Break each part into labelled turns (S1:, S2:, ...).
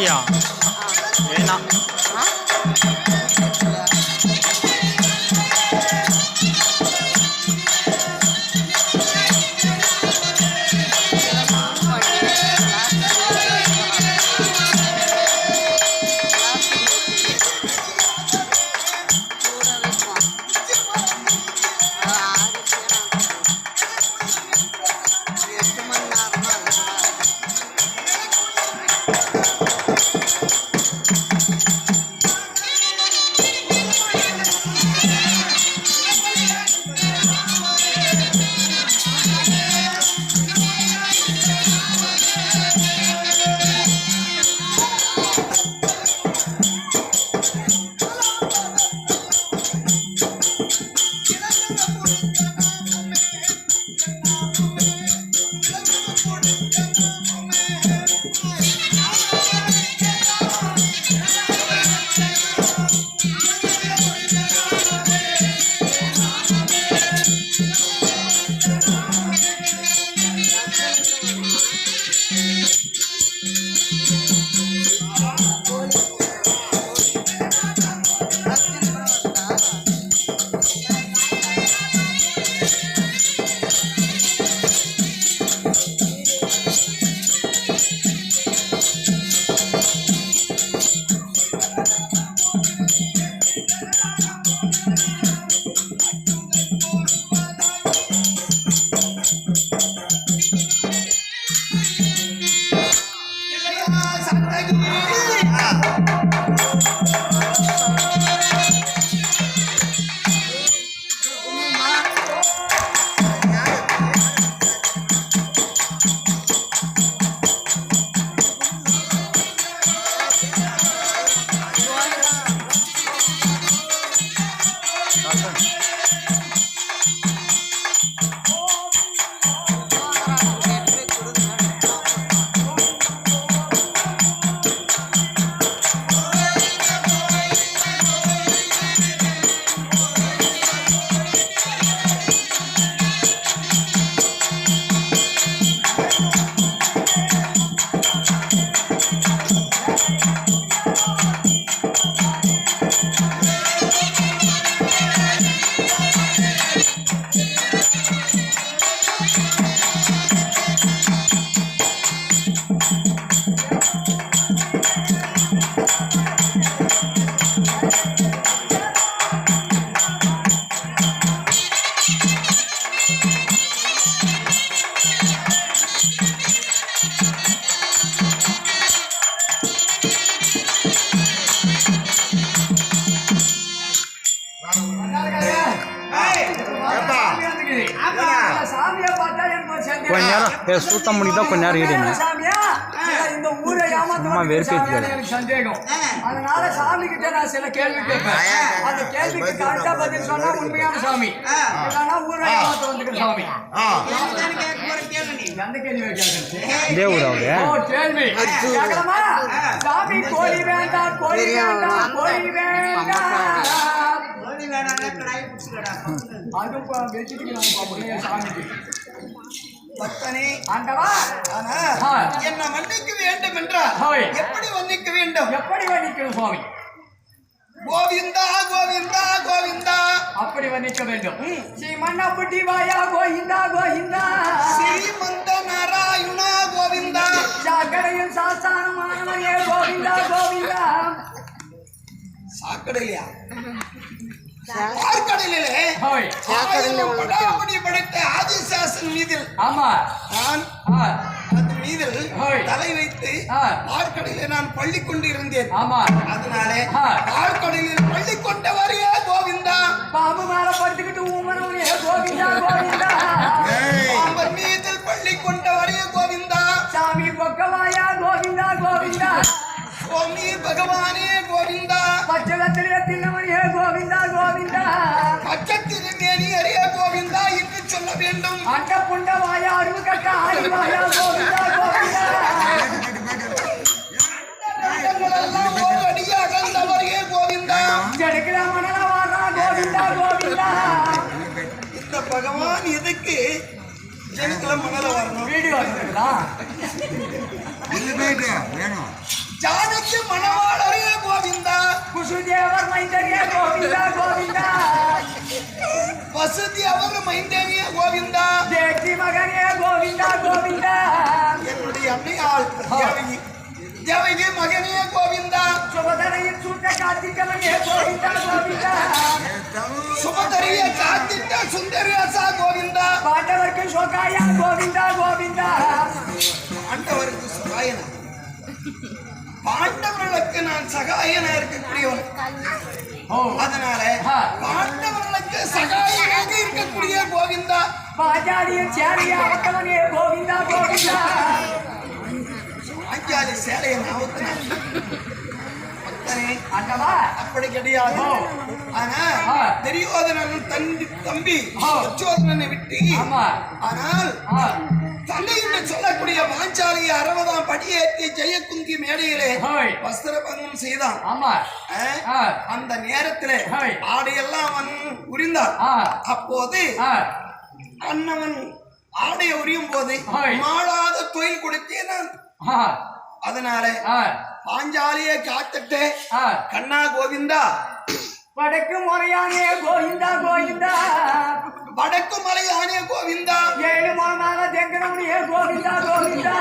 S1: iya enak. கொஞ்ச நேரம் சுத்தம் பண்ணி தான் கொஞ்ச நேரம் ஈடுங்க சும்மா வெறுப்பேற்று
S2: சந்தேகம். அதனால சாமி கிட்ட நான் சில கேள்வி கேட்பேன். அந்த கேள்விக்கு கரெக்டா பதில் சொன்னா உண்மையான சாமி, இல்லைன்னா ஊரை ஏமாத்த வந்துக்கிற சாமி. எந்த கேள்வி கேள்வி கேட்கலாமா? சாமி கோழி வேண்டாம், கோழி வேண்டாம், கோழி வேண்டாம். அதுவும் வச்சுட்டு சாமிக்கு
S3: பக்தனே
S2: ஆண்டவா
S3: ஆனா
S2: ஆ.
S3: என்ன மன்னிக்க வேண்டும் என்றால்
S2: ஹோய்.
S3: எப்படி மன்னிக்க வேண்டும்?
S2: எப்படி வர்ணிக்கணும் சுவாமி?
S3: கோவிந்தா கோவிந்தா கோவிந்தா
S2: அப்படி வர்ணிக்க வேண்டும். ஸ்ரீமன்னா புட்டி வாயா கோவிந்தா கோவிந்தா,
S3: ஸ்ரீமந்த நாராயணா கோவிந்தா,
S2: சாக்கடையில் சாஸ்தானமானவனே கோவிந்தா கோவிந்தா.
S3: சாக்கடையிலையா? பார்க்கடலிலே
S2: ஹோய்.
S3: படாபடி படைத்த ஆதிசாசன் மீதில்
S2: ஆமா.
S3: நான்
S2: ஆ.
S3: அது மீதில்
S2: ஹோய்.
S3: தலை வைத்து
S2: ஆ.
S3: பார்க்கடலிலே நான் பள்ளி கொண்டு இருந்தேன்.
S2: ஆமா.
S3: அதனாலே
S2: ஆ.
S3: பார்க்கடலில் பள்ளி கொண்டவரையே கோவிந்தா,
S2: பாம்பு மேல படுத்துக்கிட்டு ஊமனவனே கோவிந்தா கோவிந்தா.
S3: பாம்பர் மீதில் பள்ளி கொண்டவரையே கோவிந்தா,
S2: சாமி பொக்கவாயா கோவிந்தா கோவிந்தா.
S3: சுவாமி பகவானே கோவிந்தா,
S2: பச்சளத்திலே தின்னவனே கோவிந்தா கோவிந்தா.
S3: பச்சத்திரு மேனியரே கோவிந்தா என்று சொல்ல வேண்டும்.
S2: அண்ட புண்ட வாயா அருவு கட்ட ஆடி வாயா கோவிந்தா கோவிந்தா.
S3: எல்லாம் ஒரு அடியே அகழ்ந்தவரையே கோவிந்தா.
S2: ஜெடுக்கிற மணல வாரா கோவிந்தா கோவிந்தா.
S3: இந்த பகவான் எதுக்கு ஜனத்துல மணல வரணும்?
S2: வீடியோ எடுத்துக்கலாம்.
S3: ஜானகி மணவாளரே கோவிந்தா,
S2: குசுதேவர் மைந்தரே கோவிந்தா கோவிந்தா.
S3: வசதி அவர் மைந்தேனிய கோவிந்தா,
S2: தேவி மகனே கோவிந்தா கோவிந்தா.
S3: என்னுடைய அன்னையாள் தேவகி, தேவகி மகனே கோவிந்தா,
S2: சுபதரையில் சூட்ட காத்திக்கவனே கோவிந்தா கோவிந்தா.
S3: சுபதரிய காத்திட்ட சுந்தரேசா கோவிந்தா,
S2: பாண்டவர்க்கு சோகாயா கோவிந்தா கோவிந்தா.
S3: ஆண்டவருக்கு சகாயனா, பாண்டவர்களுக்கு நான் சகாயனா இருக்கக்கூடியவன்.
S2: ஓ.
S3: அதனால
S2: ஆ.
S3: பாண்டவர்களுக்கு சகாயனாக இருக்கக்கூடிய கோவிந்தா,
S2: பாஜாடியில் சேரையா அவத்தவனே கோவிந்தா கோவிந்தா.
S3: ஆஞ்சாலி சேலையை நாவுத்தினான். பக்தனே,
S2: அண்டவா.
S3: அப்படி கிடையாது.
S2: ஓ.
S3: ஆனா
S2: ஆ.
S3: தெரியோதனன் தம்பி
S2: ஓ.
S3: துச்சோதனனை விட்டு,
S2: ஆமா.
S3: ஆனால்
S2: ஆ.
S3: தந்தை என்று சொல்லக்கூடிய பாஞ்சாலியை 60ஆம் படியேற்றி ஜெயகுந்தி மேடையிலே
S2: ஹோய்.
S3: வஸ்திரபங்கம் செய்தான்.
S2: ஆமா. ஆ.
S3: அந்த நேரத்திலே
S2: ஹோய்.
S3: ஆடையெல்லாம் அவன் உரிந்தான்.
S2: ஆ.
S3: அப்போது
S2: ஆ.
S3: அண்ணவன் ஆடையை உரியும் போது
S2: ஹோய்.
S3: மாளாத தொழில் கொடுத்தேன் நான்.
S2: ஆ.
S3: அதனால
S2: ஆ.
S3: பாஞ்சாலியை காத்துட்டு
S2: ஆ.
S3: கண்ணா கோவிந்தா,
S2: வடக்கு முறையானே கோவிந்தா கோவிந்தா.
S3: வடக்கு மலையானே கோவிந்தா,
S2: ஏழு மூலமாக தெங்கனமுனியே கோவிந்தா கோவிந்தா.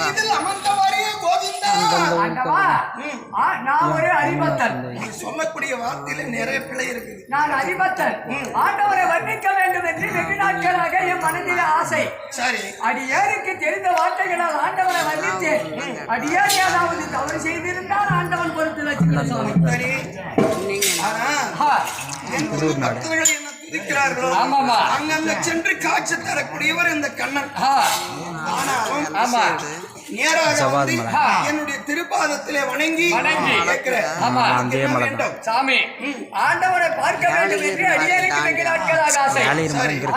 S3: இதில் அமர்ந்தவரே கோவிந்தா.
S2: ஆண்டவா. ஆ, நான் ஒரு அரிபத்தன்.
S3: நீ சொல்லக்கூடிய வார்த்தையில நிறைய பிழை இருக்குது.
S2: நான் அரிபத்தன். ஆண்டவரை வர்ணிக்க வேண்டும் என்று வெகு நாட்களாக என் மனதில் ஆசை.
S3: சரி,
S2: அடியாருக்கு தெரிந்த வார்த்தைகளால் ஆண்டவனை வர்ணித்தேன். அடியார் ஏதாவது தவறு செய்திருந்தால் ஆண்டவன் பொறுத்து வச்சுக்கிறேன் சுவாமி.
S3: சரி. ஆனா
S2: ஆ.
S3: என் குரு பக்தர்கள் என்ன துதிக்கிறார்களோ
S2: ஆமாமா.
S3: அங்கங்க சென்று காட்சி தரக்கூடியவர் இந்த கண்ணன்.
S2: ஆ.
S3: ஆனாலும்
S2: ஆமா.
S3: நேராக வந்து
S2: ஆ.
S3: என்னுடைய திருப்பாதத்திலே வணங்கி
S2: வணங்கி
S3: கேட்கிறேன்.
S2: ஆமா.
S3: உனக்கு என்ன வேண்டும்?
S2: சாமி, ஆண்டவரை பார்க்க வேண்டும் என்று அடியாருக்கு வெகு நாட்களாக ஆசை.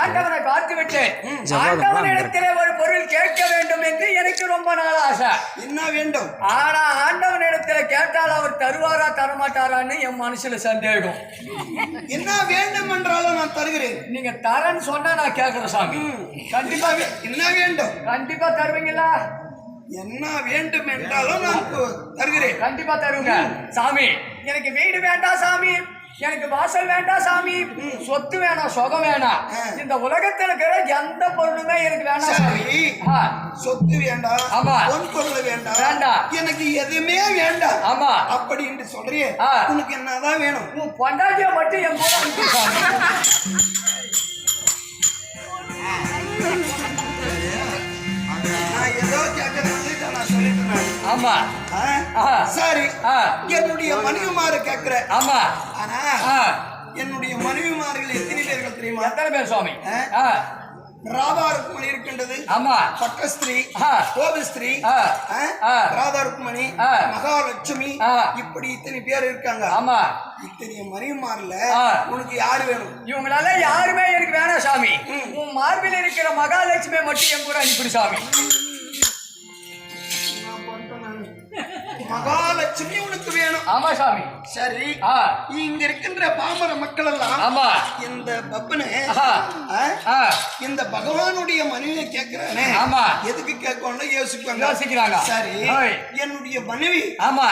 S2: ஆண்டவரை பார்த்து விட்டேன். ஆண்டவனிடத்திலே ஒரு பொருள் கேட்க வேண்டும் என்று எனக்கு ரொம்ப நாள் ஆசை.
S3: என்ன வேண்டும்?
S2: ஆனா ஆண்டவனிடத்துல கேட்டால் அவர் தருவாரா தரமாட்டாரான்னு என் மனசுல சந்தேகம்.
S3: என்ன வேண்டும் என்றாலும் நான் தருகிறேன்.
S2: நீங்க தரேன்னு சொன்னா நான் கேட்கிறேன் சாமி. கண்டிப்பா
S3: என்ன வேண்டும்?
S2: கண்டிப்பா தருவீங்களா?
S3: என்ன வேண்டும் என்றாலும் நான் தருகிறேன்.
S2: கண்டிப்பா தருங்க சாமி. எனக்கு வீடு வேண்டாம் சாமி, எனக்கு வாசல் வேண்டாம் சாமி, சொத்து வேணாம், சுகம் வேணாம். இந்த உலகத்தில் இருக்கிற எந்த பொருளுமே எனக்கு வேணாம் சாமி.
S3: சரி, சொத்து வேண்டாம்,
S2: ஆமா.
S3: பொன் பொருள் வேண்டாம்,
S2: வேண்டாம்,
S3: எனக்கு எதுவுமே வேண்டாம்.
S2: ஆமா.
S3: அப்படி என்று சொல்றேன். உனக்கு என்னதான் வேணும்?
S2: உன் பொண்டாட்டிய மட்டும் என் கூட அனுப்பி சாமி.
S3: நான் ஏதோ கேட்கறேன் நான் சொல்லிட்டேன்.
S2: ஆமா.
S3: சரி, என்னுடைய மனைவிமாரை கேட்கிறேன்.
S2: ஆமா.
S3: ஆனா என்னுடைய மனைவிமார்கள் எத்தனை பேர்கள் தெரியுமா?
S2: எத்தனை பேர் சுவாமி?
S3: ராதாருக்குமணி இருக்கின்றது.
S2: ஆமா.
S3: பட்டஸ்திரீ, கோபஸ்திரீ, ராதாருக்குமணி, மகாலட்சுமி, இப்படி இத்தனை பேர் இருக்காங்க.
S2: ஆமா.
S3: இத்தனை மனைவிமார்ல உனக்கு யாரு வேணும்?
S2: இவங்களால யாருமே எனக்கு வேணாம் சாமி. உன் மார்பில் இருக்கிற மகாலட்சுமி மட்டும் என் கூட அனுப்பிடு சாமி.
S3: மகாலட்சுமி உனக்கு வேணும்.
S2: ஆமா சாமி.
S3: சரி,
S2: ஆ.
S3: இங்க இருக்கின்ற பாமர மக்கள் எல்லாம்
S2: ஆமா.
S3: இந்த பப்பனு
S2: ஆ.
S3: இந்த பகவானுடைய மனைவியை கேட்கிறானே,
S2: ஆமா.
S3: எதுக்கு கேட்கணும்னு யோசிப்பாங்க.
S2: யோசிக்கிறாங்க.
S3: சரி,
S2: ஓய்.
S3: என்னுடைய மனைவி
S2: ஆமா.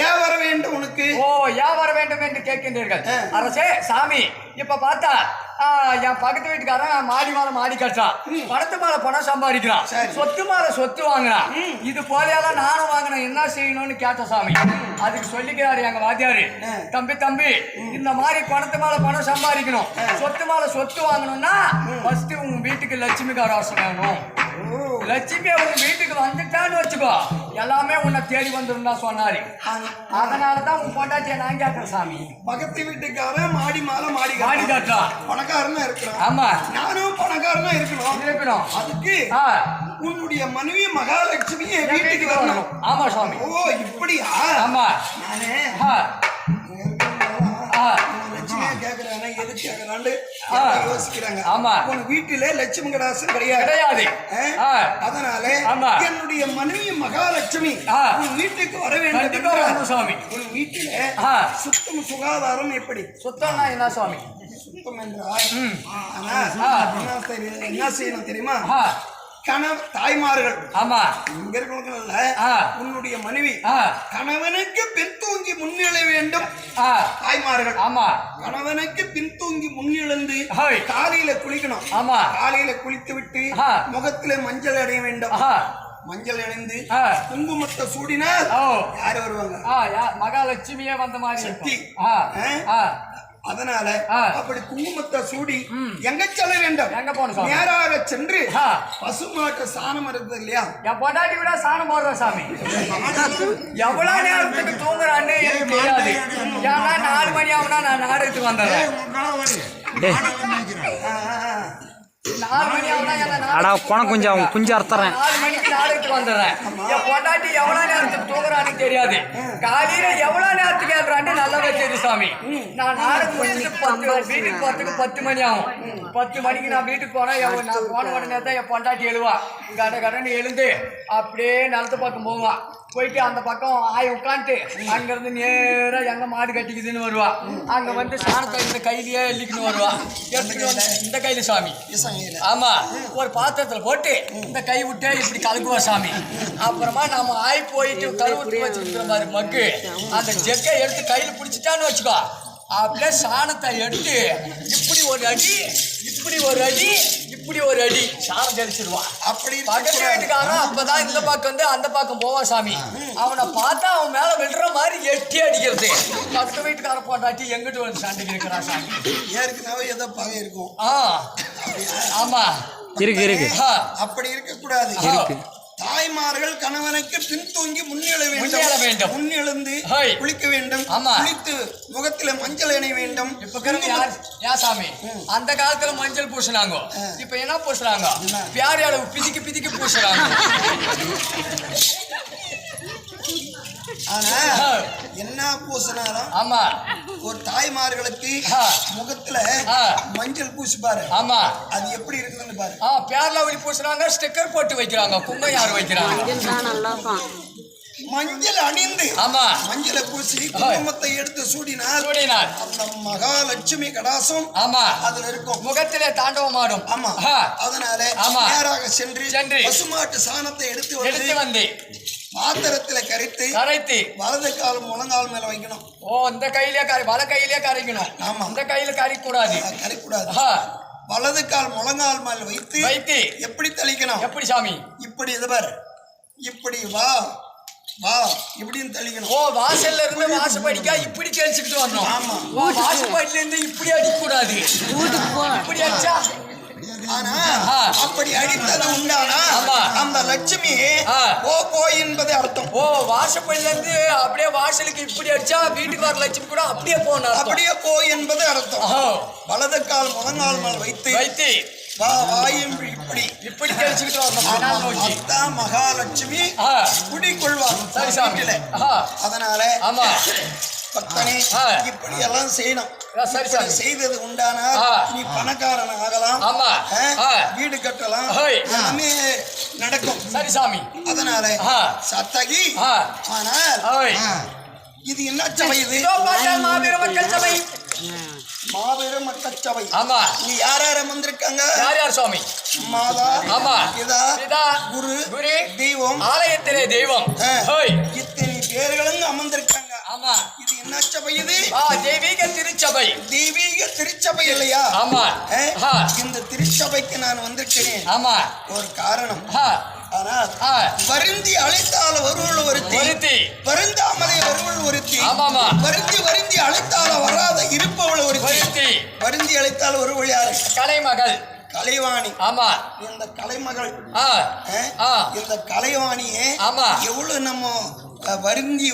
S3: ஏன் வர வேண்டும் உனக்கு?
S2: ஓ, ஏன் வர வேண்டும் என்று கேட்கின்றீர்கள். அரசே சாமி, இப்ப பார்த்தா என் பக்கத்து வீட்டுக்காரன் மாடி மேல மாடி கட்டுறான், பணத்து மேல பணம் சம்பாதிக்கிறான், சொத்து மேல சொத்து வாங்குறான். இது போலையெல்லாம் நானும் வாங்கினேன், என்ன செய்யணும்னு கேட்ட சாமி. அதுக்கு சொல்லிக்கிறாரு எங்க வாத்தியாரு, தம்பி தம்பி இந்த மாதிரி பணத்து மேல பணம் சம்பாதிக்கணும், சொத்து மேல சொத்து வாங்கணும்னா ஃபர்ஸ்ட் உங்க வீட்டுக்கு லட்சுமி கடாட்சம் வேணும். லட்சுமி உங்க வீட்டுக்கு வந்துட்டான்னு வச்சுக்கோ, எல்லாமே உன்னை தேடி வந்துடும் தான் சொன்னாரு. அதனாலதான் உன் பொண்டாட்டிய நான் கேட்கிறேன் சாமி.
S3: பக்கத்து வீட்டுக்காரன் மாடி மேல மாடி
S2: மாடி கட்டுறான்,
S3: பணக்காரனா இருக்கிறான்.
S2: ஆமா,
S3: நானும் பணக்காரனா இருக்கணும். அதுக்கு உன்னுடைய மனைவி மகாலட்சுமியை வீட்டுக்கு வரணும்.
S2: ஆமா சாமி.
S3: ஓ, இப்படியா?
S2: ஆமா.
S3: நானே லட்சுமியா கேக்குறானே, எதுக்கு கேக்குறான்னு யோசிக்கிறாங்க.
S2: ஆமா.
S3: உன் வீட்டிலே லட்சுமி கடாசம் கிடையாது. அதனால என்னுடைய மனைவி மகாலட்சுமி உன் வீட்டுக்கு வர வேண்டும்
S2: சாமி.
S3: உன் வீட்டிலே சுத்தம் சுகாதாரம் எப்படி?
S2: சுத்தம்னா என்ன சாமி?
S3: சுத்தம் என்றால் என்ன செய்யணும் தெரியுமா? தாய்மார்கள்,
S2: ஆமா,
S3: இங்க இருக்கவங்க, உன்னுடைய மனைவி கணவனுக்கு பின்தூங்கி முன்னிலை வேண்டும். தாய்மார்கள், ஆமா, கணவனுக்கு பின்தூங்கி முன்னிழந்து காலையில குளிக்கணும். ஆமா, காலையில குளித்து விட்டு முகத்திலே மஞ்சள் அடைய வேண்டும். மஞ்சள் அடைந்து குங்குமத்தை சூடினால் யாரு வருவாங்க?
S2: மகாலட்சுமியே வந்த மாதிரி
S3: சக்தி. அதனால அப்படி குங்குமத்தை சூடி எங்க செல்ல வேண்டும்? எங்க போன? நேராக சென்று பசுமாட்டு சாணம் இருக்குது இல்லையா,
S2: என் பொண்டாட்டி விட சாணம் போடுறோம் சாமி. எவ்வளவு நேரத்துக்கு தூங்குறான்னு எனக்கு தெரியாது. ஏன்னா 4 மணி ஆகுனா நான் நாடகத்துக்கு வந்துடுறேன். 4 மணி ஆகுனா
S1: குஞ்சு அறுத்துறேன்.
S2: 4 மணிக்கு நாடகத்துக்கு வந்துடுறேன். என் பொண்டாட்டி எவ்வளவு நேரத்துக்கு தூங்குறான்னு தெரியாது. காலையில எவ்வளவு நேரத்துக்கு ஏறான்னு நல்லாவே தெரியும் சாமி. நான் நாடகம் முடிச்சுட்டு வீட்டுக்கு போறதுக்கு 10 மணி ஆகும். 10 மணிக்கு நான் வீட்டுக்கு போனா நான் போன உடனே தான் என் பொண்டாட்டி எழுவா. கடன்னு எழுந்து அப்படியே நிலத்து பக்கம் போவான். போயிட்டு அந்த பக்கம் உட்காந்துட்டு அங்கிருந்து நேரா எங்க மாடு கட்டிக்குதுன்னு வருவா. அங்க வந்து சாணத்தை இந்த கையிலேயே எள்ளிக்கின்னு வருவா. எடுத்துட்டு வந்து இந்த கையில சாமி, ஆமா, ஒரு பாத்திரத்துல போட்டு இந்த கை விட்டே இப்படி கலக்குவா சாமி. அப்புறமா நம்ம போயிட்டு கழுவுட்டு வச்சுக்கிற மாதிரி மக்கு அந்த ஜெக்கை எடுத்து கையில பிடிச்சிட்டான்னு வச்சுக்கோ, அப்படியே சாணத்தை எடுத்து இப்படி ஒரு அடி, இப்படி ஒரு அடி, இப்படி ஒரு அடி சாணம் தெளிச்சிருவான். அப்படி பக்கத்து வீட்டுக்காரன் அப்பதான் இந்த பக்கம் வந்து அந்த பக்கம் போவா சாமி. அவனை பார்த்தா அவன் மேல விழுற மாதிரி எட்டி அடிக்கிறது. பக்கத்து வீட்டுக்காரன் போட்டாட்டி எங்கிட்டு வந்து சண்டைக்கு இருக்கிறான் சாமி.
S3: ஏற்கனவே ஏதோ பகை இருக்கும்.
S2: ஆமா,
S1: இருக்கு.
S3: அப்படி இருக்க கூடாது. தாய்மார்கள் கணவனுக்கு பின்தூங்கி முன்னிழ வேண்டும். முன்னெழுந்து குளிக்க வேண்டும். குளித்து முகத்துல மஞ்சள் அணை வேண்டும்.
S2: இப்ப சாமி அந்த காலத்துல மஞ்சள் பூசினாங்க, இப்ப என்ன பூசுறாங்க? பியாரி அளவு பிதிக்கு பூசுறாங்க.
S3: ஆனா என்ன பூசினாலும்
S2: ஆமா,
S3: ஒரு தாய்மார்களுக்கு முகத்துல மஞ்சள் பூசிப்பாரு.
S2: ஆமா,
S3: அது எப்படி இருக்குதுன்னு பாரு.
S2: பேர்ல ஒளி பூசுறாங்க, ஸ்டிக்கர் போட்டு வைக்கிறாங்க, குங்கம் யாரு வைக்கிறாங்க?
S3: மஞ்சள் அணிந்து, ஆமா, மஞ்சளை பூசி குங்குமத்தை எடுத்து சூடினால் அந்த மகாலட்சுமி கடாசம், ஆமா, அதுல இருக்கும்.
S2: முகத்திலே தாண்டவம் ஆடும்.
S3: ஆமா, அதனால நேராக சென்று பசுமாட்டு சாணத்தை எடுத்து வந்து பாத்திரத்துல கரைத்து வலது கால் முழங்கால் மேல வைக்கணும்.
S2: இந்த கையிலே வல கையிலே கரைக்கணும். ஆமா, இந்த கையில கரைக்கூடாது.
S3: வலது கால் முழங்கால் மேல வைத்து எப்படி தெளிக்கணும்?
S2: எப்படி சாமி?
S3: இப்படி இது பாரு, இப்படி வா இப்படின்னு தெளிக்கணும்.
S2: வாசல்ல இருந்து வாசப்படிக்கா இப்படி தெளிச்சுக்கிட்டு வரணும். ஆமா, வாசப்படியில இருந்து இப்படி அடிக்க கூடாது. இப்படி அடிச்சா
S3: ஆனா அப்படி அடித்தது உண்டானா அந்த லட்சுமி போ என்பது அர்த்தம்.
S2: வாசப்படியில இருந்து அப்படியே வாசலுக்கு இப்படி அடிச்சா வீட்டுக்கு வர லட்சுமி கூட அப்படியே போகணும்.
S3: அப்படியே போ என்பது அர்த்தம். வலது கால் முழங்கால் மேல் வைத்து இப்படி
S2: தெளிச்சுக்கிட்டு வரணும்.
S3: மகாலட்சுமி குடிக்கொள்வார். அதனால பக்தனே இப்படி எல்லாம் செய்யணும். செய்தது உண்டானா நீ பணக்காரன் ஆகலாம், வீடு கட்டலாம், எல்லாமே நடக்கும்.
S2: சரி சாமி.
S3: அதனால சத்தகி ஆனால் இது என்ன சபை? இது
S2: மாபெரும் மக்கள் சபை.
S3: மாபெரும் மக்கள் சபை.
S2: ஆமா.
S3: நீ யார் யார் வந்திருக்காங்க?
S2: யார் சுவாமி?
S3: மாதா.
S2: ஆமா.
S3: பிதா குரு தெய்வம்,
S2: ஆலயத்திலே தெய்வம்.
S3: இத்தனை பேர்களும் அமர்ந்திருக்காங்க.
S2: ஆமா.
S3: இது என்ன சபை? இது
S2: தெய்வீக திருச்சபை.
S3: தெய்வீக திருச்சபை இல்லையா?
S2: ஆமா.
S3: இந்த திருச்சபைக்கு நான் வந்திருக்கிறேன்.
S2: ஆமா.
S3: ஒரு காரணம். வருந்தி அழைத்தால வருவள் ஒருத்தி, வருந்தாமலே வருவள் ஒருத்தி, வருந்தி அழைத்தால வராத இருப்பவள் ஒருத்தி. வருந்தி அழைத்தால் வருவள் யாரு?
S2: கலைமகள்
S3: கலைவாணி.
S2: ஆமா.
S3: இந்த கலைமகள் இந்த கலைவாணியே எவ்வளவு நம்ம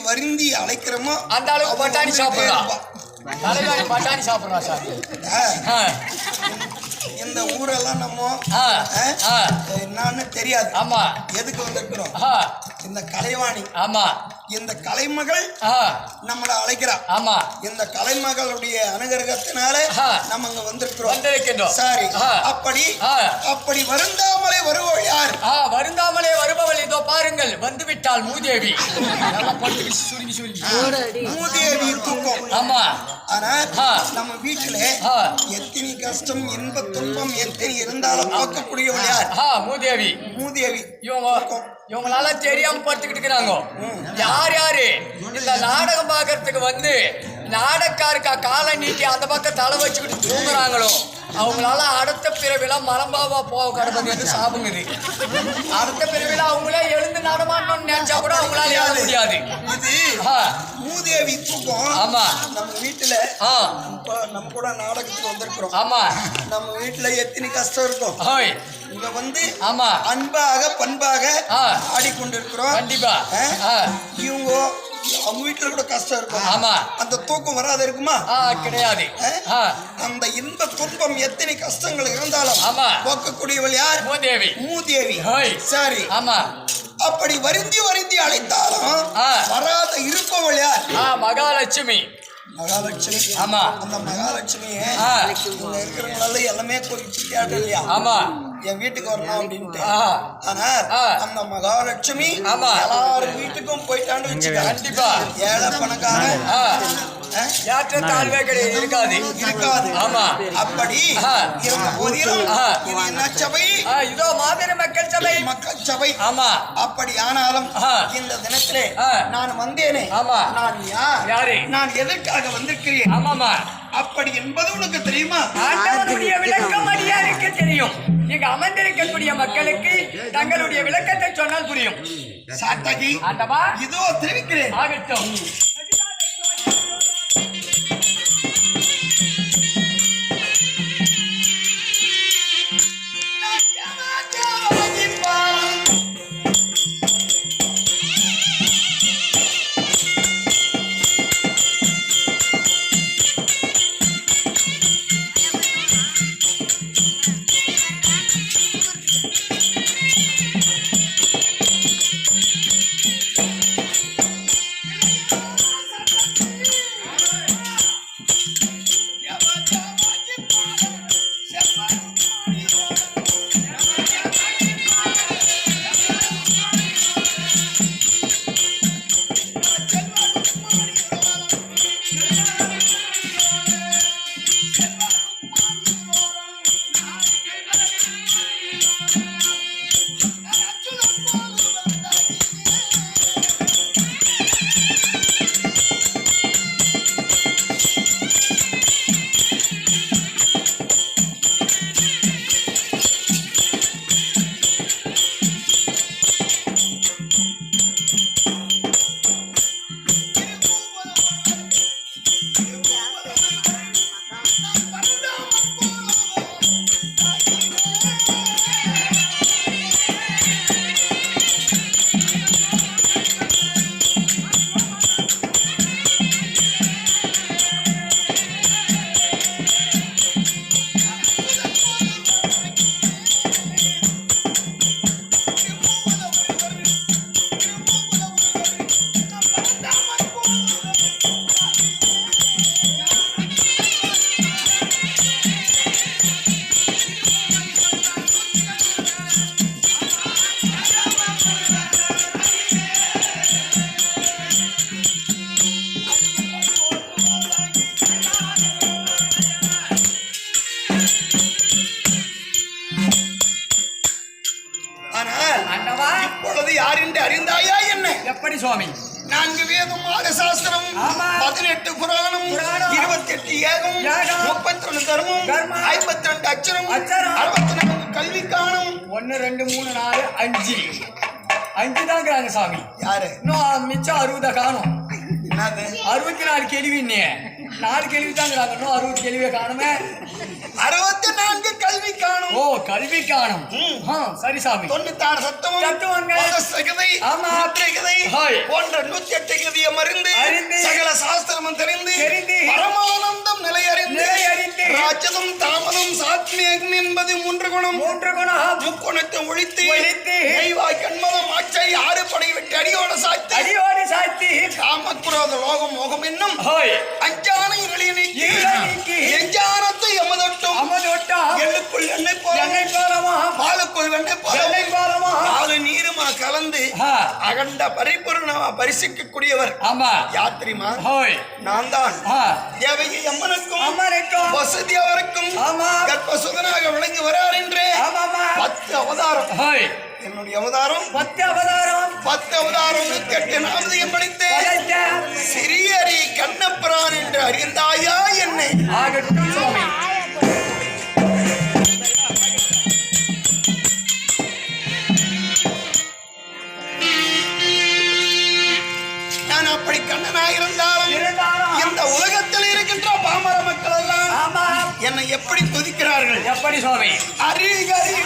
S3: வருந்தி அழைக்கிறோமோ
S2: அந்த அளவுக்கு பட்டாணி சாப்பிடலாம். பட்டாணி சாப்பிடலாம் சார்.
S3: இந்த ஊரெல்லாம் நம்ம என்னன்னு தெரியாது.
S2: ஆமா.
S3: எதுக்கு வந்திருக்கிறோம்? இந்த கலைவாணி.
S2: ஆமா.
S3: இந்த கலைமகள் நம்மளை அழைக்கிறா.
S2: ஆமா.
S3: இந்த கலைமகளுடைய அனுகிரகத்தினால நம்ம இங்க வந்திருக்கிறோம். சரி. அப்படி வருந்தாமலே வருவள் யார்?
S2: வருந்தாமலே வருபவள் இதோ பாருங்கள், வந்து விட்டாள் மூதேவி.
S3: மூதேவி தூக்கம்.
S2: ஆமா.
S3: ஆனா நம்ம வீட்டுல எத்தனை கஷ்டம் இன்ப துன்பம் எத்தனை இருந்தாலும் பார்க்கக்கூடியவள் யார்? மூதேவி. மூதேவி. இவங்களால தெரியாம படுத்துக்கிட்டு இருக்கிறாங்க. யாரு இந்த நாடகம் பார்க்கறதுக்கு வந்து நாடகாருக்கா காலை நீட்டி அந்த பக்கம் தலை வச்சுக்கிட்டு தூங்குறாங்களோ அவங்களால அடுத்த பிறவில மலம்பாவா போக கடப்பது என்று சாபங்குது. அடுத்த பிறவில அவங்களே எழுந்து நடமாடணும்னு நினைச்சா கூட அவங்களால எழ முடியாது. இது மூதேவி தூக்கம்.
S2: ஆமா.
S3: நம்ம வீட்டுல நம்ம கூட நாடகத்துக்கு வந்திருக்கிறோம்.
S2: ஆமா.
S3: நம்ம வீட்டுல எத்தனை கஷ்டம் இருக்கும். இங்க வந்து
S2: ஆமா
S3: அன்பாக பண்பாக ஆடிக்கொண்டிருக்கிறோம்.
S2: கண்டிப்பா.
S3: இவங்க அவங்க வீட்டுல கூட கஷ்டம் இருக்கும்.
S2: ஆமா. அந்த
S3: தூக்கம் வராது இருக்குமா?
S2: கிடையாது.
S3: அந்த இன்ப துன்பம் எத்தனை கஷ்டங்கள் இருந்தாலும் போக்கக்கூடியவள் யார்?
S2: மூதேவி.
S3: மூதேவி. சரி.
S2: ஆமா.
S3: அப்படி வருந்தி அழைத்தாலும் வராத இருப்பவள் யார்?
S2: மகாலட்சுமி.
S3: மகாலட்சுமி.
S2: ஆமா.
S3: அந்த மகாலட்சுமியே இருக்கிறவங்களால எல்லாமே குறிப்பிட்டு இல்லையா?
S2: ஆமா.
S3: என் வீட்டுக்கு வரணும் அப்படின்ட்டு. ஆனா அந்த மகாலட்சுமி எல்லாரும் வீட்டுக்கும் போயிட்டான்னு வச்சுக்க.
S2: கண்டிப்பா.
S3: ஏழை பணக்காரன்
S2: தாழ்வே கிடையாது. இருக்காது. ஆமா.
S3: அப்படி இருந்த போதிலும் இது என்ன சபை?
S2: இதோ மாபெரும் மக்கள் சபை.
S3: மக்கள் சபை.
S2: ஆமா.
S3: அப்படி ஆனாலும் இந்த தினத்திலே நான் வந்தேனே.
S2: ஆமா.
S3: நான் யாரு? நான் எதற்காக வந்திருக்கிறேன்?
S2: ஆமாமா.
S3: அப்படி என்பது உனக்கு தெரியுமா?
S2: ஆண்டவருடைய விளக்கம் அடியாருக்கு தெரியும். இங்க அமர்ந்திருக்கக்கூடிய மக்களுக்கு தங்களுடைய விளக்கத்தை சொன்னால் புரியும்.
S3: சாத்தகி
S2: ஆண்டவா
S3: இதோ தெரிவிக்கிறேன்.
S2: ஆகட்டும்.
S3: ஆனால்
S2: அண்ணவா
S3: இப்பொழுது யார் என்று அறிந்தாயா என்ன?
S2: எப்படி சுவாமி?
S3: 4 வேதம் 6 சாஸ்திரம் 18 புராணம் 28 ஏகம் 31 தர்மம் 52 அச்சரம் 64 கல்வி காணும்
S2: 1 2 3 4 5 5 தாங்கிறாங்க சாமி.
S3: யாரு
S2: இன்னும் மிச்சம் 60 காணும்.
S3: என்னது
S2: 64 கேள்வி நீ 4 கேள்வி தாங்கிறாங்க. இன்னும் 60 கேள்வியை காணுமே.
S3: 64 கல்வி காணும்.
S2: ஓ கல்வி காணும். சரி சாமி.
S3: 96 சத்தம் சகதை முத்திரைகதை போன்ற 108 கதிய மருந்து சகல சாஸ்திரமும் தெரிந்து பரமானந்தம் நிலையறிந்து ராஜதம் தாமதம் சாத்மியம் என்பது 3 குணம் முக்குணத்தை ஒழித்து தெய்வாய் கண்மதம் ஆட்சை 6 படை விட்டு அடியோடு சாத்தி காமக்குரோத லோகம் மோகம் என்னும் அஞ்சானை நீக்கி எஞ்சானத்தை அமதொட்டும் எள்ளுக்குள் எண்ணெய் போலமா பாலுக்குள் வெண்ணெய் போலமா பாலு நீருமா கலந்து அகண்ட பரிபூர்ணமா பரிசிக்கக்கூடியவர் யார் தெரியுமா? நான் தான் தேவகி அம்மனுக்கும் வசதி அவருக்கும் கர்ப்பசுதனாக விளங்கி வரார் என்று 10 அவதாரம் என்னுடைய அவதாரம் 10 அவதாரம் 8 நாமதியம் படித்து சிறியரி கண்ணப்பிரான் என்று அறிந்தாயா என்னை? நான் அப்படி கண்ணனாயிருந்தாலும் இந்த உலகத்தில் இருக்கின்ற பாமர மக்கள் எல்லாம் என்னை எப்படி துதிக்கிறார்கள்?
S2: எப்படி சுவாமி?
S3: அரிகரி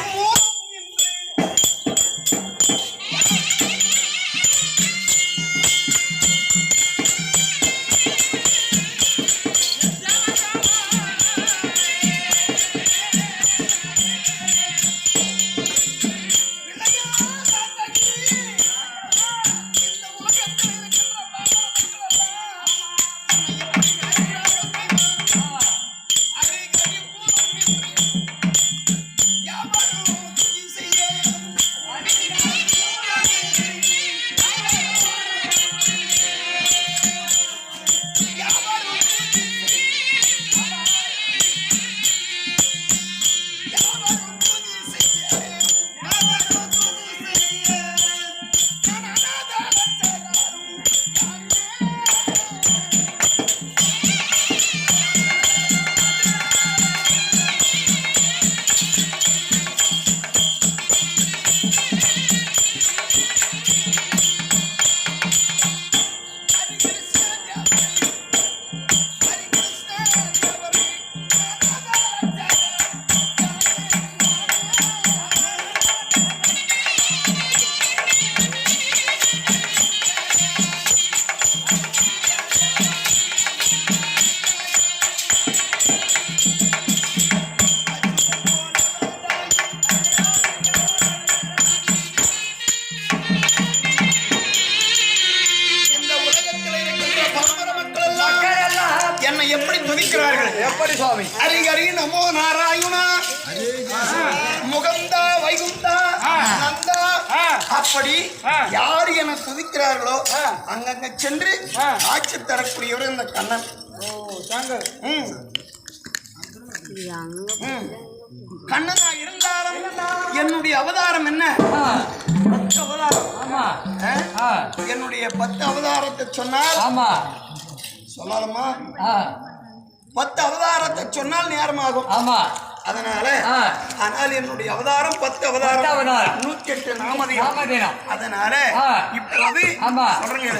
S2: எப்படி சுவாமி?
S3: ஹரிஹரி நமோ நாராயணா முகந்தா வைகுந்தா நந்தா அப்படி யார் என துதிக்கிறார்களோ அங்கங்க சென்று ஆட்சி தரக்கூடியவர் இந்த கண்ணன். கண்ணனா இருந்தாலும் என்னுடைய அவதாரம் என்ன? 10 அவதாரம். என்னுடைய 10 அவதாரத்தை சொன்னால் சொல்லலாமா? 10 அவதாரத்தை சொன்னால் நேரமாகும். அதனால ஆனால் என்னுடைய அவதாரம் 10 அவதாரம் 108 நாமதியம். அதனால இப்போது சொல்றீங்க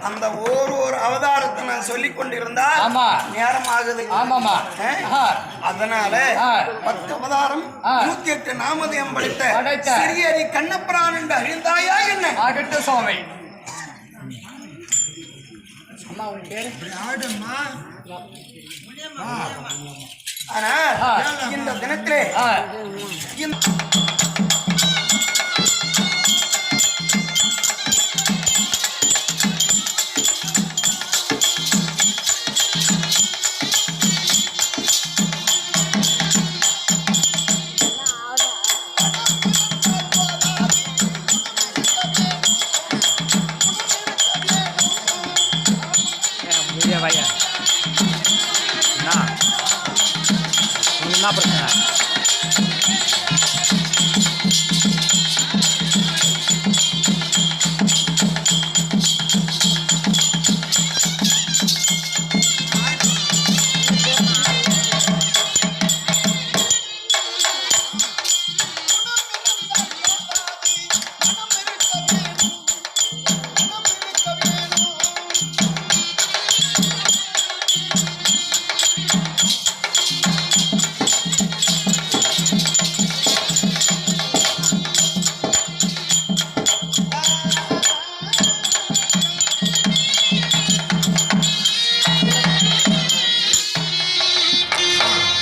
S3: அந்த ஒரு அவதாரத்தை நான் சொல்லிக் கொண்டிருந்தா
S2: ஆமா
S3: நேரம் ஆகுது.
S2: ஆமாமா
S3: அதனால 10 அவதாரம் 108 நாமதயம் படைத்த சிறியரி கண்ணபிரான் என்று அறிந்தாயா என்ன?
S2: ஆகட்டும் சுவாமி.
S3: ஆனா இந்த தினத்திலே
S1: பையன் என்ன பிரச்சனை?